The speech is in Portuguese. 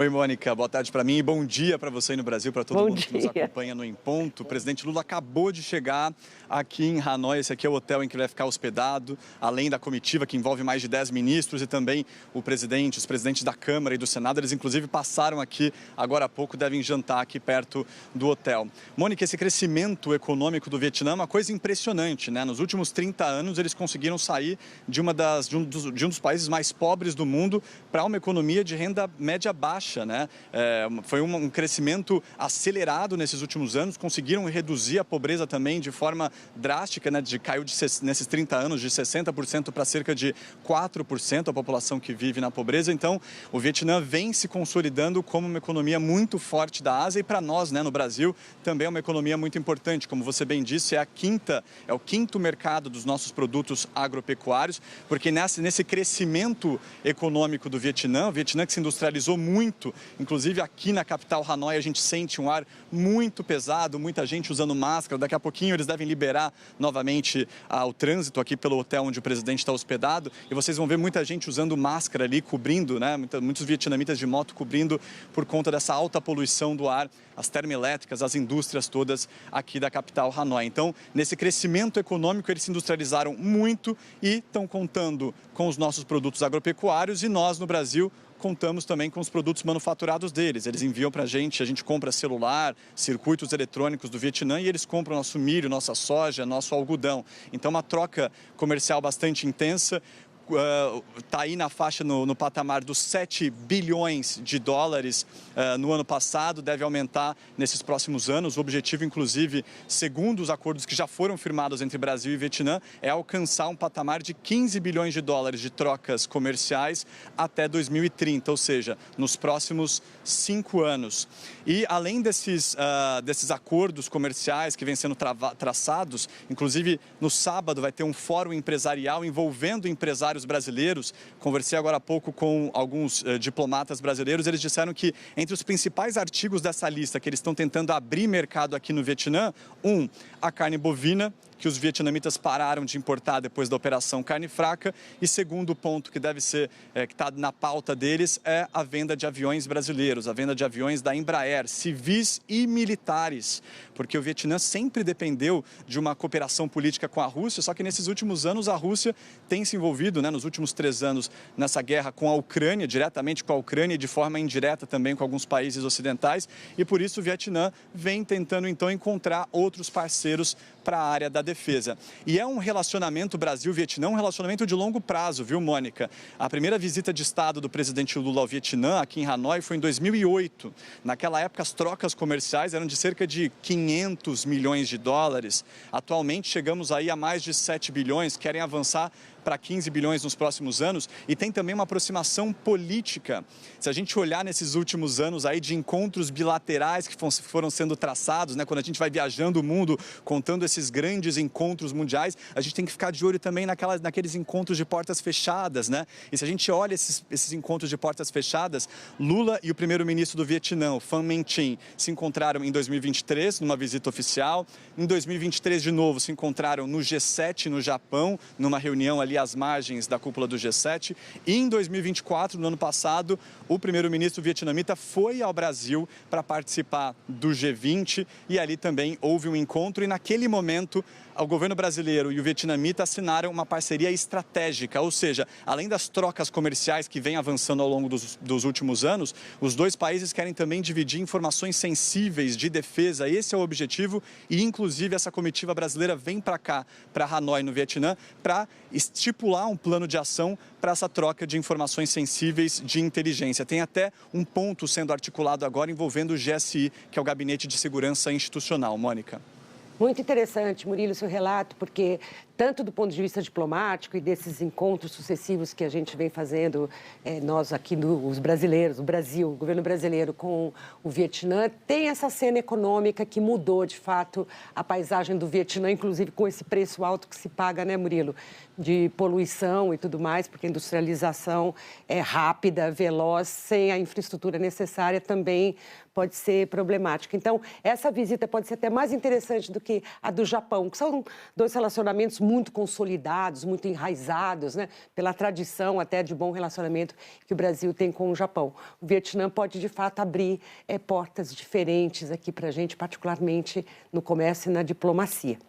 Oi, Mônica, boa tarde para mim e bom dia para você aí no Brasil, para todo Bom mundo que nos dia. acompanha no Em Ponto. O presidente Lula acabou de chegar aqui em Hanoi, esse aqui é o hotel em que ele vai ficar hospedado, além da comitiva que envolve mais de 10 ministros e também os presidentes da Câmara e do Senado, eles inclusive passaram aqui agora há pouco, devem jantar aqui perto do hotel. Mônica, esse crescimento econômico do Vietnã é uma coisa impressionante, né? Nos últimos 30 anos eles conseguiram sair de um dos países mais pobres do mundo para uma economia de renda média baixa. Né? Foi um crescimento acelerado nesses últimos anos, conseguiram reduzir a pobreza também de forma drástica, né? Caiu nesses 30 anos de 60% para cerca de 4% a população que vive na pobreza. Então, o Vietnã vem se consolidando como uma economia muito forte da Ásia e para nós, né, no Brasil, também é uma economia muito importante. Como você bem disse, é o quinto mercado dos nossos produtos agropecuários, porque nesse crescimento econômico do Vietnã, o Vietnã que se industrializou muito, inclusive aqui na capital Hanoi a gente sente um ar muito pesado, muita gente usando máscara. Daqui a pouquinho eles devem liberar novamente o trânsito aqui pelo hotel onde o presidente está hospedado e vocês vão ver muita gente usando máscara ali, cobrindo, né? Muitos vietnamitas de moto cobrindo por conta dessa alta poluição do ar, as termoelétricas, as indústrias todas aqui da capital Hanoi. Então, nesse crescimento econômico, eles se industrializaram muito e estão contando com os nossos produtos agropecuários e nós no Brasil contamos também com os produtos manufaturados deles. Eles enviam para a gente compra celular, circuitos eletrônicos do Vietnã e eles compram nosso milho, nossa soja, nosso algodão. Então, uma troca comercial bastante intensa. Está aí na faixa, no patamar dos 7 bilhões de dólares no ano passado, deve aumentar nesses próximos anos. O objetivo, inclusive, segundo os acordos que já foram firmados entre Brasil e Vietnã, é alcançar um patamar de 15 bilhões de dólares de trocas comerciais até 2030, ou seja, nos próximos 5 anos. E além desses acordos comerciais que vêm sendo traçados, inclusive no sábado vai ter um fórum empresarial envolvendo empresários brasileiros. Conversei agora há pouco com alguns diplomatas brasileiros, eles disseram que entre os principais artigos dessa lista que eles estão tentando abrir mercado aqui no Vietnã, a carne bovina, que os vietnamitas pararam de importar depois da Operação Carne Fraca, e segundo ponto que deve ser, que está na pauta deles, é a venda de aviões brasileiros, a venda de aviões da Embraer, civis e militares, porque o Vietnã sempre dependeu de uma cooperação política com a Rússia, só que nesses últimos anos a Rússia tem se envolvido, né, nos últimos 3 anos, nessa guerra com a Ucrânia, diretamente com a Ucrânia e de forma indireta também com alguns países ocidentais, e por isso o Vietnã vem tentando então encontrar outros parceiros para a área da defesa. E é um relacionamento Brasil-Vietnã, um relacionamento de longo prazo, viu, Mônica? A primeira visita de Estado do presidente Lula ao Vietnã, aqui em Hanoi, foi em 2008. Naquela época, as trocas comerciais eram de cerca de 500 milhões de dólares. Atualmente, chegamos aí a mais de 7 bilhões, querem avançar para 15 bilhões nos próximos anos, e tem também uma aproximação política. Se a gente olhar nesses últimos anos aí de encontros bilaterais que foram sendo traçados, né, quando a gente vai viajando o mundo, contando esses grandes encontros mundiais, a gente tem que ficar de olho também naqueles encontros de portas fechadas, né? E se a gente olha esses encontros de portas fechadas, Lula e o primeiro-ministro do Vietnã, o Pham Minh Chinh, se encontraram em 2023, numa visita oficial. Em 2023, de novo, se encontraram no G7, no Japão, numa reunião ali às margens da cúpula do G7. E em 2024, no ano passado, o primeiro-ministro vietnamita foi ao Brasil para participar do G20 e ali também houve um encontro e naquele momento o governo brasileiro e o vietnamita assinaram uma parceria estratégica, ou seja, além das trocas comerciais que vêm avançando ao longo dos últimos anos, os dois países querem também dividir informações sensíveis de defesa. Esse é o objetivo e, inclusive, essa comitiva brasileira vem para cá, para Hanoi, no Vietnã, para estipular um plano de ação para essa troca de informações sensíveis de inteligência. Tem até um ponto sendo articulado agora envolvendo o GSI, que é o Gabinete de Segurança Institucional. Mônica. Muito interessante, Murilo, seu relato, porque tanto do ponto de vista diplomático e desses encontros sucessivos que a gente vem fazendo, nós aqui, os brasileiros, o Brasil, o governo brasileiro com o Vietnã, tem essa cena econômica que mudou, de fato, a paisagem do Vietnã, inclusive com esse preço alto que se paga, né, Murilo, de poluição e tudo mais, porque a industrialização é rápida, veloz, sem a infraestrutura necessária também pode ser problemática. Então, essa visita pode ser até mais interessante do que a do Japão, que são dois relacionamentos muito consolidados, muito enraizados, né, pela tradição até de bom relacionamento que o Brasil tem com o Japão. O Vietnã pode, de fato, abrir portas diferentes aqui para a gente, particularmente no comércio e na diplomacia.